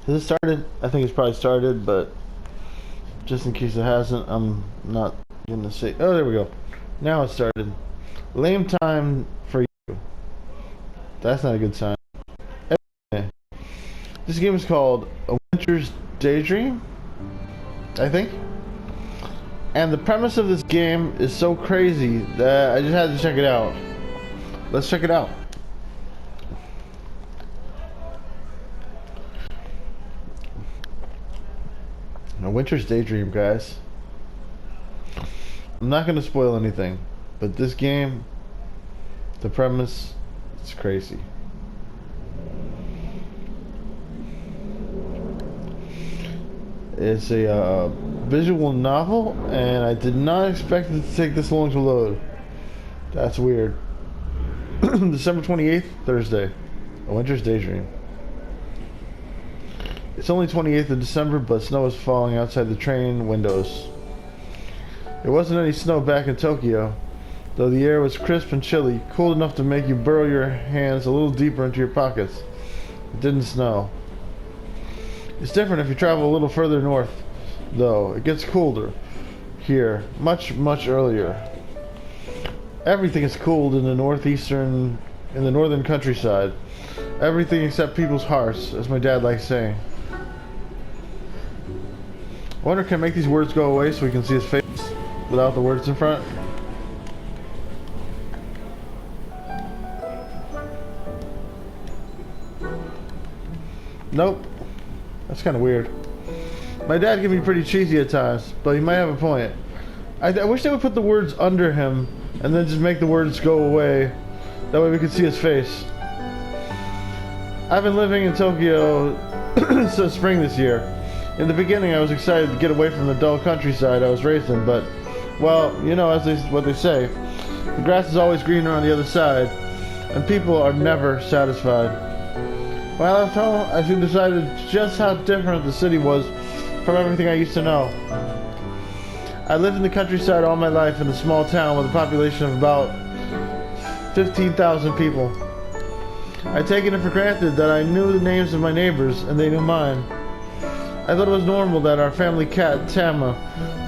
Has it started? I think it's probably started, but just in case it hasn't, I'm not gonna say. Oh, there we go. Now it started. Lame time for you. That's not a good sign. Anyway, this game is called A Winter's Daydream, I think. And the premise of this game is so crazy that I just had to check it out. Let's check it out. A Winter's Daydream, guys. I'm not going to spoil anything, but this game, the premise, it's crazy. It's a visual novel, and I did not expect it to take this long to load. That's weird. December 28th, Thursday. A Winter's Daydream. It's only 28th of December, but snow is falling outside the train windows. There wasn't any snow back in Tokyo, though the air was crisp and chilly, cold enough to make you burrow your hands a little deeper into your pockets. It didn't snow. It's different if you travel a little further north, though. It gets colder here, much, much earlier. Everything is cold in the northern countryside. Everything except people's hearts, as my dad likes saying. I wonder, can I make these words go away so we can see his face without the words in front? Nope. That's kind of weird. My dad can be pretty cheesy at times, but he might have a point. I wish they would put the words under him and then just make the words go away. That way we could see his face. I've been living in Tokyo since spring this year. In the beginning, I was excited to get away from the dull countryside I was raised in, but, well, you know, what they say, the grass is always greener on the other side, and people are never satisfied. When I left home, I soon decided just how different the city was from everything I used to know. I lived in the countryside all my life in a small town with a population of about 15,000 people. I'd taken it for granted that I knew the names of my neighbors and they knew mine. I thought it was normal that our family cat, Tama,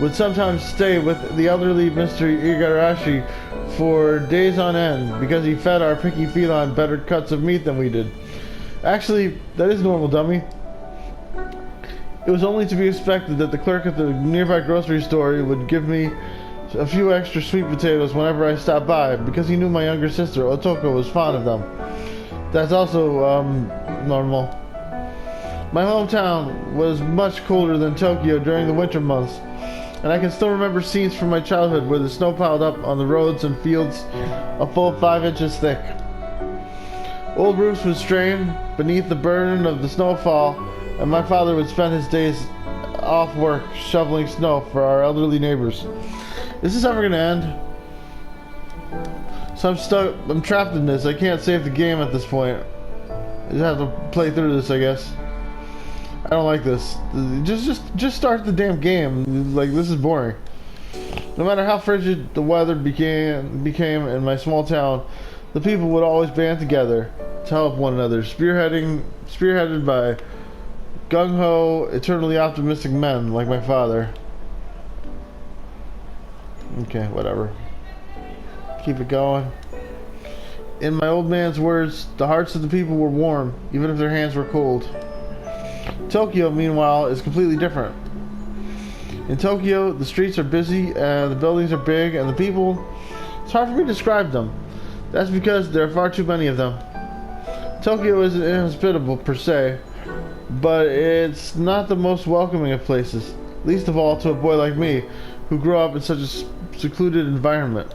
would sometimes stay with the elderly Mr. Igarashi for days on end because he fed our picky feline better cuts of meat than we did. Actually, that is normal, dummy. It was only to be expected that the clerk at the nearby grocery store would give me a few extra sweet potatoes whenever I stopped by because he knew my younger sister, Otoko, was fond of them. That's also, normal. My hometown was much colder than Tokyo during the winter months, and I can still remember scenes from my childhood where the snow piled up on the roads and fields a full 5 inches thick. Old roofs would strain beneath the burden of the snowfall, and my father would spend his days off work shoveling snow for our elderly neighbors. Is this ever going to end? So I'm trapped in this. I can't save the game at this point. I just have to play through this, I guess. I don't like this. Just start the damn game. Like, this is boring. No matter how frigid the weather became in my small town, the people would always band together to help one another, spearheaded by gung-ho, eternally optimistic men like my father. Okay, whatever. Keep it going. In my old man's words, the hearts of the people were warm, even if their hands were cold. Tokyo, meanwhile, is completely different. In Tokyo, the streets are busy, and the buildings are big, and the people, it's hard for me to describe them. That's because there are far too many of them. Tokyo isn't inhospitable per se, but it's not the most welcoming of places, least of all to a boy like me, who grew up in such a secluded environment.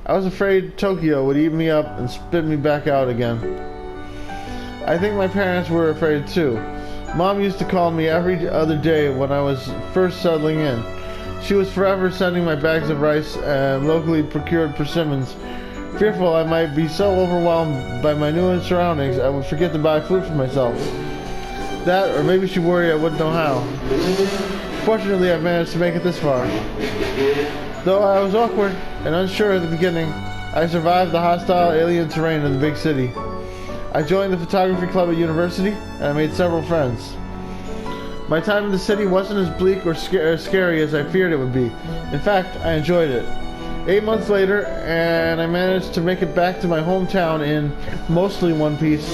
I was afraid Tokyo would eat me up and spit me back out again. I think my parents were afraid too. Mom used to call me every other day when I was first settling in. She was forever sending my bags of rice and locally procured persimmons, fearful I might be so overwhelmed by my new surroundings I would forget to buy food for myself. That, or maybe she worried I wouldn't know how. Fortunately, I've managed to make it this far. Though I was awkward and unsure at the beginning, I survived the hostile alien terrain of the big city. I joined the photography club at university, and I made several friends. My time in the city wasn't as bleak or scary as I feared it would be. In fact, I enjoyed it. 8 months later, and I managed to make it back to my hometown in mostly one piece,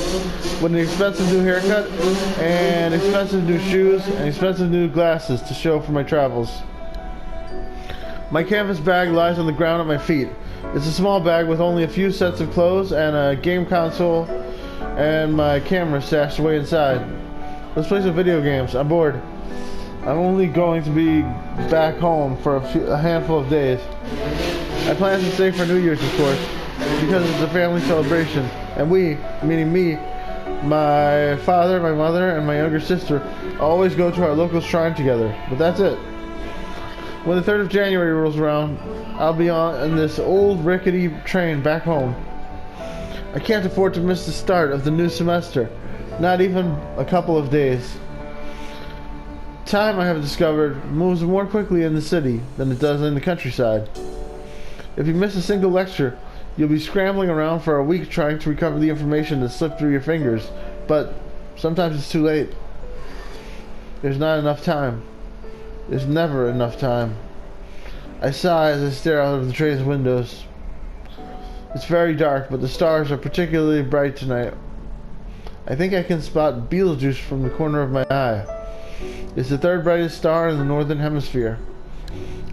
with an expensive new haircut, and expensive new shoes, and expensive new glasses to show for my travels. My canvas bag lies on the ground at my feet. It's a small bag with only a few sets of clothes and a game console and my camera stashed away inside. Let's play some video games. I'm bored. I'm only going to be back home for a handful of days. I plan to stay for New Year's, of course, because it's a family celebration. And we, meaning me, my father, my mother, and my younger sister, always go to our local shrine together. But that's it. When the 3rd of January rolls around, I'll be on this old rickety train back home. I can't afford to miss the start of the new semester. Not even a couple of days. Time, I have discovered, moves more quickly in the city than it does in the countryside. If you miss a single lecture, you'll be scrambling around for a week trying to recover the information that slipped through your fingers. But sometimes it's too late. There's not enough time. There's never enough time. I sigh as I stare out of the train's windows. It's very dark, but the stars are particularly bright tonight. I think I can spot Betelgeuse from the corner of my eye. It's the 3rd brightest star in the northern hemisphere.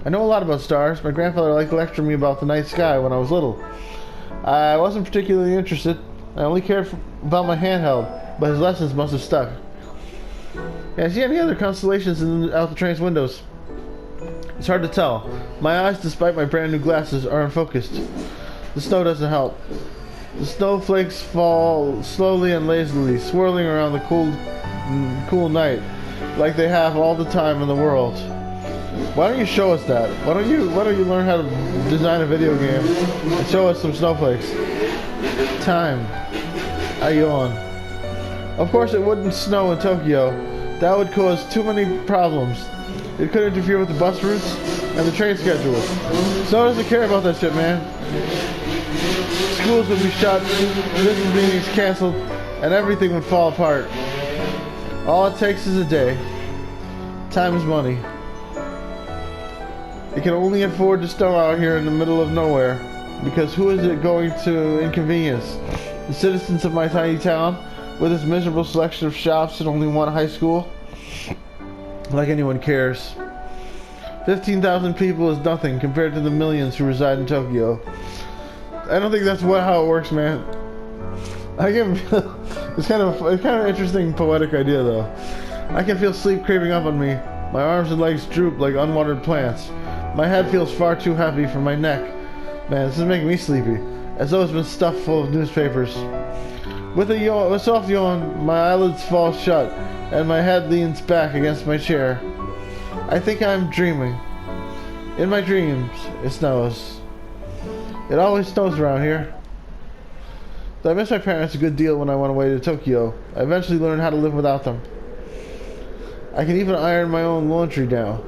I know a lot about stars. My grandfather liked to lecture me about the night sky when I was little. I wasn't particularly interested. I only cared about my handheld, but his lessons must have stuck. Can I see any other constellations out the train's windows? It's hard to tell. My eyes, despite my brand new glasses, are unfocused. The snow doesn't help. The snowflakes fall slowly and lazily, swirling around the cool night, like they have all the time in the world. Why don't you show us that? Why don't you learn how to design a video game and show us some snowflakes? Time. I yawn. Of course it wouldn't snow in Tokyo. That would cause too many problems. It could interfere with the bus routes and the train schedules. Snow doesn't care about that shit, man. Schools would be shut, business meetings canceled, and everything would fall apart. All it takes is a day. Time is money. It can only afford to snow out here in the middle of nowhere, because who is it going to inconvenience? The citizens of my tiny town, with its miserable selection of shops and only one high school? Like anyone cares. 15,000 people is nothing compared to the millions who reside in Tokyo. I don't think that's how it works, man. It's kind of an interesting poetic idea, though. I can feel sleep creeping up on me. My arms and legs droop like unwatered plants. My head feels far too heavy for my neck. Man, this is making me sleepy, as though it's been stuffed full of newspapers. With a soft yawn, my eyelids fall shut, and my head leans back against my chair. I think I'm dreaming. In my dreams, it snows. It always snows around here. Though I miss my parents a good deal when I went away to Tokyo, I eventually learned how to live without them. I can even iron my own laundry now.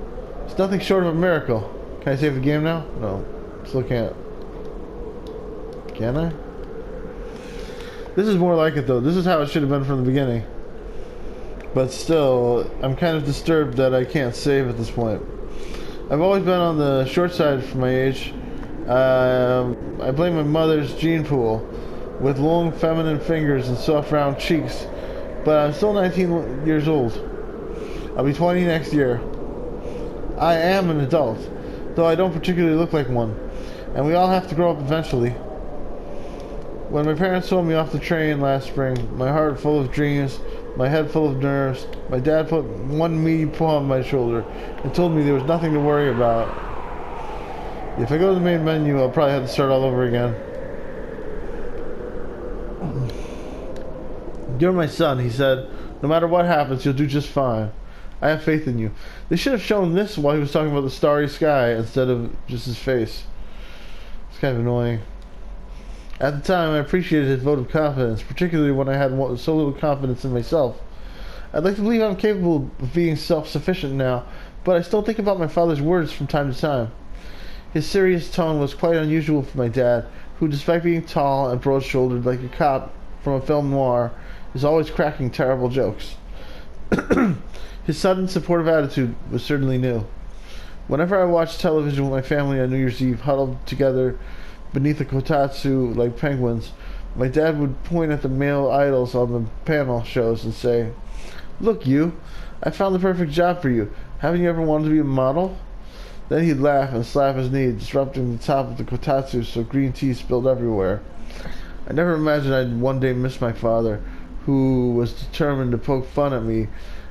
It's nothing short of a miracle. Can I save the game now? No, still can't. Can I? This is more like it, though. This is how it should have been from the beginning. But still, I'm kind of disturbed that I can't save at this point. I've always been on the short side for my age. I blame my mother's gene pool, with long feminine fingers and soft round cheeks, but I'm still 19 years old. I'll be 20 next year. I am an adult, though I don't particularly look like one, and we all have to grow up eventually. When my parents sold me off the train last spring, my heart full of dreams, my head full of nerves, my dad put one meaty paw on my shoulder and told me there was nothing to worry about. If I go to the main menu, I'll probably have to start all over again. You're my son, he said. No matter what happens, you'll do just fine. I have faith in you. They should have shown this while he was talking about the starry sky instead of just his face. It's kind of annoying. At the time, I appreciated his vote of confidence, particularly when I had so little confidence in myself. I'd like to believe I'm capable of being self-sufficient now, but I still think about my father's words from time to time. His serious tone was quite unusual for my dad, who, despite being tall and broad-shouldered like a cop from a film noir, is always cracking terrible jokes. His sudden supportive attitude was certainly new. Whenever I watched television with my family on New Year's Eve, huddled together beneath a kotatsu like penguins, my dad would point at the male idols on the panel shows and say, "Look, you, I found the perfect job for you. Haven't you ever wanted to be a model?" Then he'd laugh and slap his knee, disrupting the top of the kotatsu so green tea spilled everywhere. I never imagined I'd one day miss my father, who was determined to poke fun at me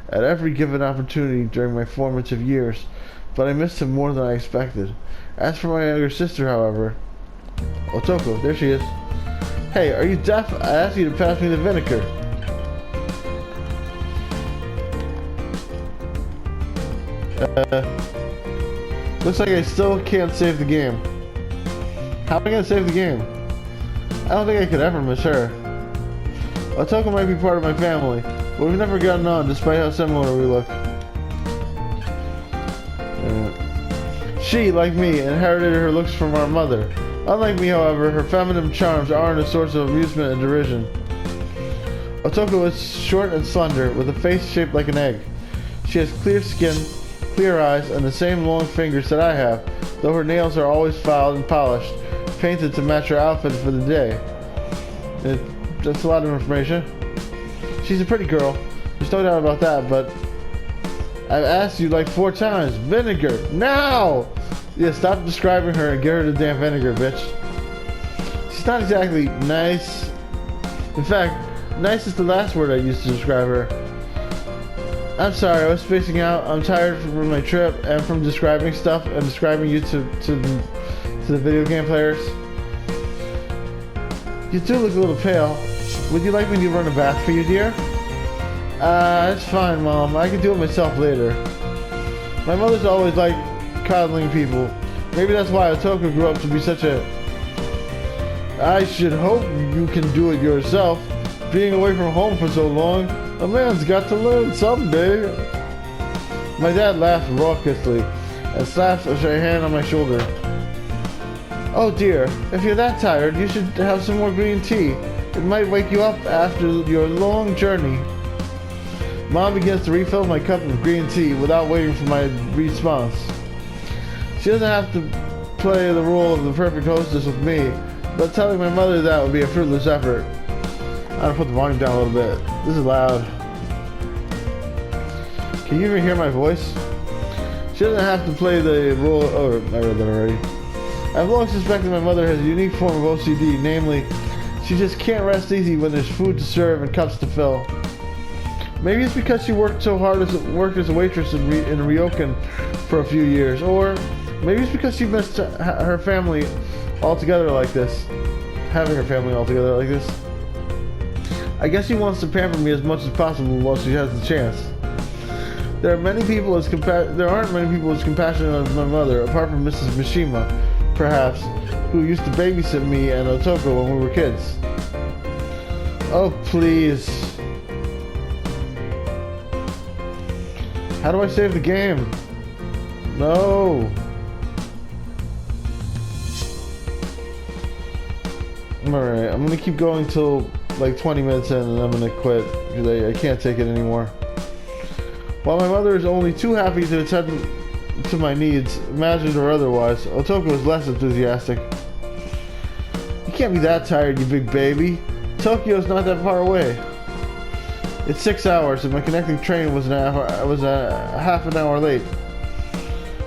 at every given opportunity during my formative years, but I missed him more than I expected. As for my younger sister, however... Otoko, there she is. "Hey, are you deaf? I asked you to pass me the vinegar." Looks like I still can't save the game. How am I gonna save the game? I don't think I could ever miss her. Otoko might be part of my family, but we've never gotten on despite how similar we look. She, like me, inherited her looks from our mother. Unlike me, however, her feminine charms aren't a source of amusement and derision. Otoko is short and slender, with a face shaped like an egg. She has clear skin, clear eyes, and the same long fingers that I have, though her nails are always filed and polished, painted to match her outfit for the day. That's a lot of information. She's a pretty girl, there's no doubt about that, but I've asked you like 4 times. Vinegar, now! Yeah, stop describing her and get her the damn vinegar, bitch. She's not exactly nice. In fact, nice is the last word I used to describe her. I'm sorry, I was spacing out. I'm tired from my trip and from describing stuff and describing you to the video game players. You do look a little pale. Would you like me to run a bath for you, dear? It's fine, Mom. I can do it myself later. My mother's always liked coddling people. Maybe that's why Otoko grew up to be such a... I should hope you can do it yourself. Being away from home for so long, a man's got to learn someday. My dad laughed raucously and slapped a hand on my shoulder. Oh dear, if you're that tired, you should have some more green tea. It might wake you up after your long journey. Mom begins to refill my cup of green tea without waiting for my response. She doesn't have to play the role of the perfect hostess with me, but telling my mother that would be a fruitless effort. I'm gonna put the volume down a little bit. This is loud. Can you even hear my voice? She doesn't have to play the role... Oh, I read that already. I've long suspected my mother has a unique form of OCD, namely, she just can't rest easy when there's food to serve and cups to fill. Maybe it's because she worked so hard worked as a waitress in Ryokan for a few years, or maybe it's because she missed her family altogether like this. Having her family altogether like this. I guess she wants to pamper me as much as possible while she has the chance. There aren't many people as compassionate as my mother, apart from Mrs. Mishima, perhaps, who used to babysit me and Otoko when we were kids. Oh, please. How do I save the game? No. Alright, I'm gonna keep going till like 20 minutes in and I'm gonna quit because I can't take it anymore. While my mother is only too happy to attend to my needs, imagined or otherwise, Otoko is less enthusiastic. You can't be that tired, you big baby. Tokyo's not that far away. It's 6 hours and my connecting train was half an hour late.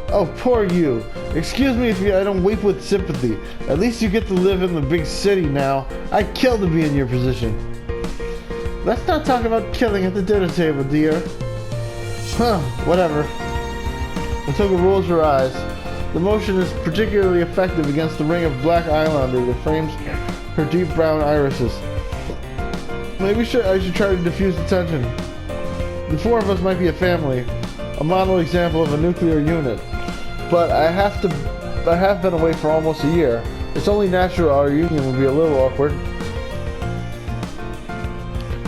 Oh, poor you. Excuse me if I don't weep with sympathy. At least you get to live in the big city now. I'd kill to be in your position. Let's not talk about killing at the dinner table, dear. Huh, whatever. Otoko rolls her eyes. The motion is particularly effective against the ring of black eyeliner that frames her deep brown irises. Maybe I should try to diffuse the tension. The 4 of us might be a family, a model example of a nuclear unit. But I have been away for almost a year. It's only natural our union will be a little awkward.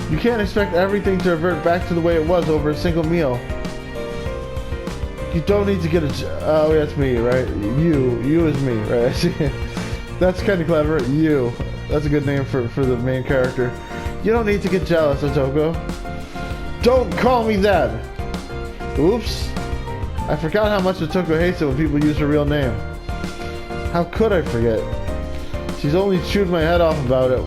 You can't expect everything to revert back to the way it was over a single meal. You don't need to get oh, that's me, right? You is me, right? That's kind of clever. You. That's a good name for the main character. You don't need to get jealous, Otoko. Don't call me that! Oops. I forgot how much Otoko hates it when people use her real name. How could I forget? She's only chewed my head off about it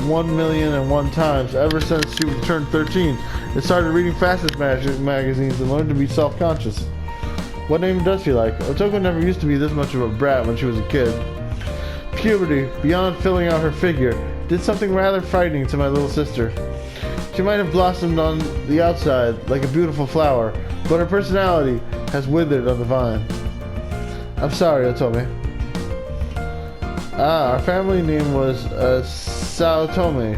1,000,001 times ever since she turned 13 and started reading Fastest magazines and learned to be self-conscious. What name does she like? Otoko never used to be this much of a brat when she was a kid. Puberty, beyond filling out her figure, did something rather frightening to my little sister. She might have blossomed on the outside like a beautiful flower, but her personality has withered on the vine. I'm sorry, Otome. Our family name was Saotome.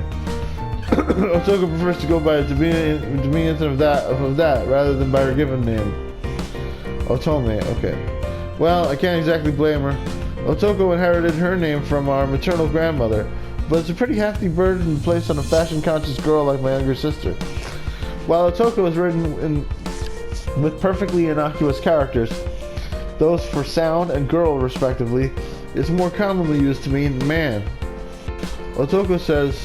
Otoko prefers to go by a diminutive of that rather than by her given name. Otome, okay. Well, I can't exactly blame her. Otoko inherited her name from our maternal grandmother, but it's a pretty hefty burden to place on a fashion-conscious girl like my younger sister. While Otoko is written with perfectly innocuous characters, those for sound and girl respectively, is more commonly used to mean man. Otoko says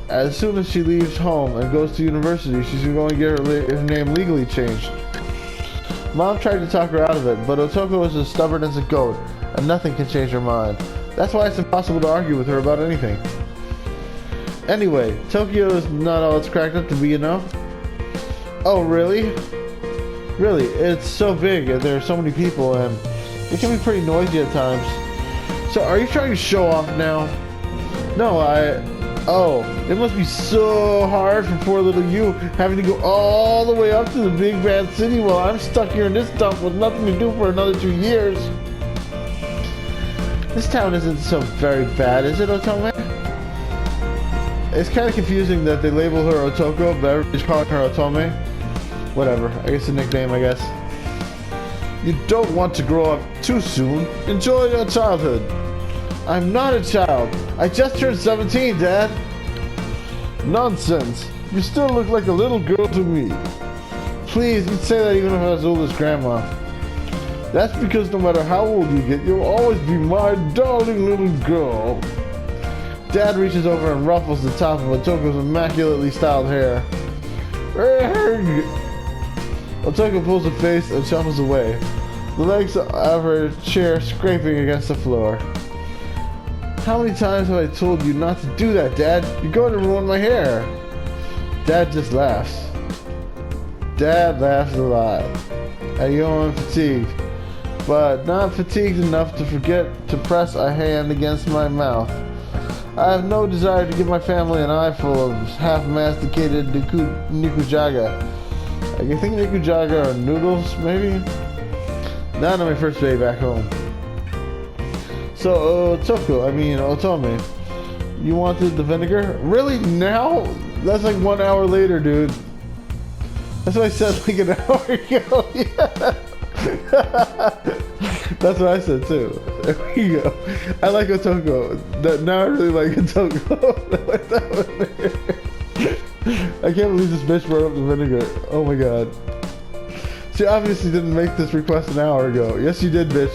as soon as she leaves home and goes to university, she's going to get her name legally changed. Mom tried to talk her out of it, but Otoko is as stubborn as a goat, and nothing can change her mind. That's why it's impossible to argue with her about anything. Anyway, Tokyo is not all it's cracked up to be, you know? Oh, really? Really, it's so big, and there are so many people, and it can be pretty noisy at times. So, are you trying to show off now? No, Oh, it must be so hard for poor little you, having to go all the way up to the big bad city while I'm stuck here in this dump with nothing to do for another 2 years. This town isn't so very bad, is it, Otome? It's kind of confusing that they label her Otoko, but everybody's calling her Otome. Whatever, I guess a nickname, I guess. You don't want to grow up too soon. Enjoy your childhood. I'm not a child. I just turned 17, Dad. Nonsense. You still look like a little girl to me. Please, you'd say that even if I was as old as Grandma. That's because no matter how old you get, you'll always be my darling little girl. Dad reaches over and ruffles the top of Otoko's immaculately styled hair. Otoko pulls a face and shuffles away, the legs of her chair scraping against the floor. How many times have I told you not to do that, Dad? You're going to ruin my hair. Dad just laughs. Dad laughs a lot. I yawn fatigued, but not fatigued enough to forget to press a hand against my mouth. I have no desire to give my family an eyeful of half-masticated nikujaga. I think nikujaga are noodles, maybe? Not on my first day back home. So, Otome, you wanted the vinegar? Really? Now? That's like 1 hour later, dude. That's what I said like an hour ago. Yeah. That's what I said too. There we go. I like Otoko. Now I really like Otoko. I can't believe this bitch brought up the vinegar. Oh my god. She obviously didn't make this request an hour ago. Yes, you did, bitch.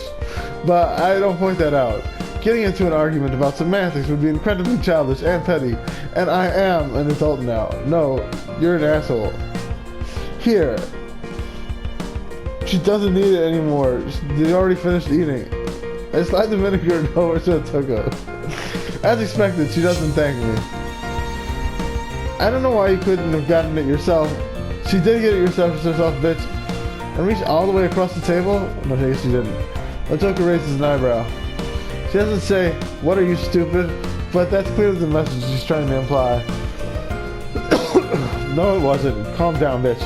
But I don't point that out. Getting into an argument about semantics would be incredibly childish and petty, and I am an adult now. No, you're an asshole. Here. She doesn't need it anymore. They already finished eating. I slide the vinegar over to Otoko. As expected, she doesn't thank me. I don't know why you couldn't have gotten it yourself. She did get it herself, bitch. And reached all the way across the table? No, I guess she didn't. Otoko raises an eyebrow. She doesn't say, "What are you, stupid?" But that's clearly the message she's trying to imply. No, it wasn't. Calm down, bitch.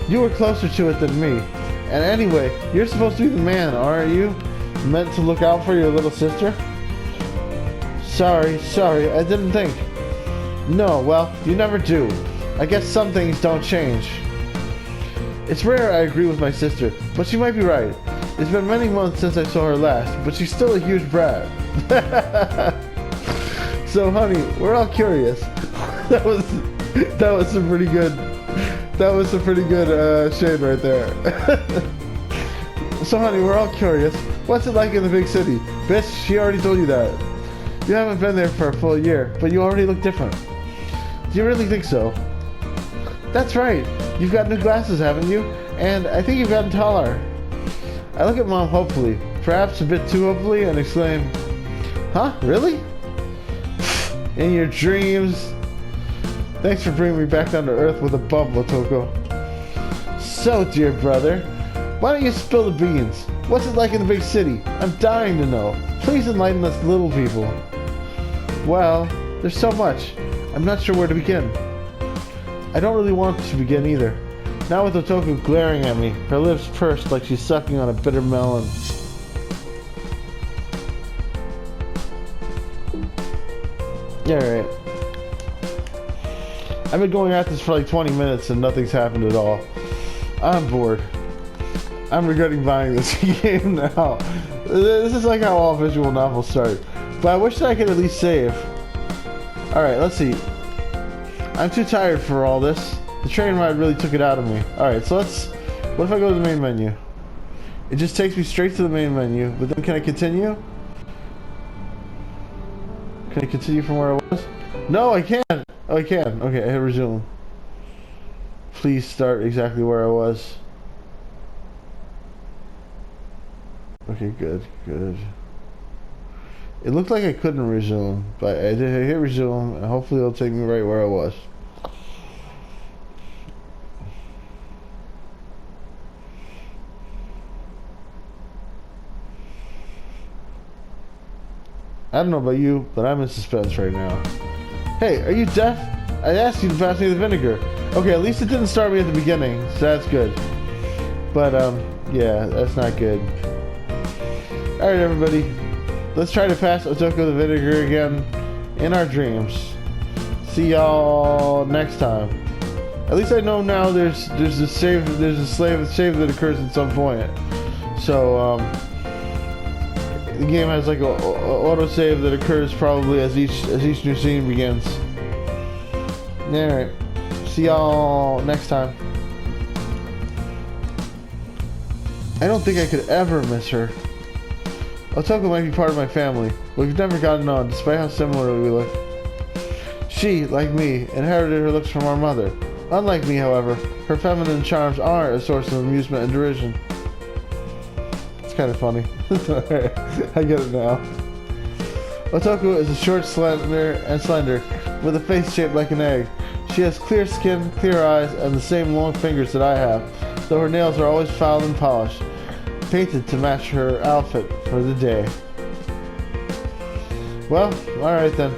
You were closer to it than me. And anyway, you're supposed to be the man, aren't you? Meant to look out for your little sister? Sorry, I didn't think. No, well, you never do. I guess some things don't change. It's rare I agree with my sister, but she might be right. It's been many months since I saw her last, but she's still a huge brat. So, honey, we're all curious. That was some pretty good. That was some pretty good shade right there. So, honey, we're all curious. What's it like in the big city? Bitch, she already told you that. You haven't been there for a full year, but you already look different. Do you really think so? That's right. You've got new glasses, haven't you? And I think you've gotten taller. I look at Mom hopefully, perhaps a bit too hopefully, and exclaim, huh? Really? In your dreams. Thanks for bringing me back down to earth with a bump, Otoko. So, dear brother, why don't you spill the beans? What's it like in the big city? I'm dying to know. Please enlighten us little people. Well, there's so much. I'm not sure where to begin. I don't really want to begin either. Not with Otoko glaring at me, her lips pursed like she's sucking on a bitter melon. Yeah, right. I've been going at this for like 20 minutes and nothing's happened at all. I'm bored. I'm regretting buying this game now. This is like how all visual novels start. But I wish that I could at least save. Alright, let's see. I'm too tired for all this. The train ride really took it out of me. Alright, so let's... What if I go to the main menu? It just takes me straight to the main menu. But then can I continue? Can I continue from where I was? No, I can't! Oh, I can. Okay, I hit resume. Please start exactly where I was. Okay, good, good. It looked like I couldn't resume, but I did hit resume, and hopefully it'll take me right where I was. I don't know about you, but I'm in suspense right now. Hey, are you deaf? I asked you to pass me the vinegar. Okay, at least it didn't start me at the beginning, so that's good. But, yeah, that's not good. Alright, everybody. Let's try to pass Otoko the vinegar again in our dreams. See y'all next time. At least I know now there's a save that occurs at some point. So, the game has like a autosave that occurs probably as each new scene begins. Alright. See y'all next time. I don't think I could ever miss her. Otoko might be part of my family, but we've never gotten on, despite how similar we look. She, like me, inherited her looks from our mother. Unlike me, however, her feminine charms aren't a source of amusement and derision. It's kind of funny. I get it now. Otoko is a short, slender, with a face shaped like an egg. She has clear skin, clear eyes, and the same long fingers that I have, though her nails are always filed and polished, painted to match her outfit for the day. Well, alright then.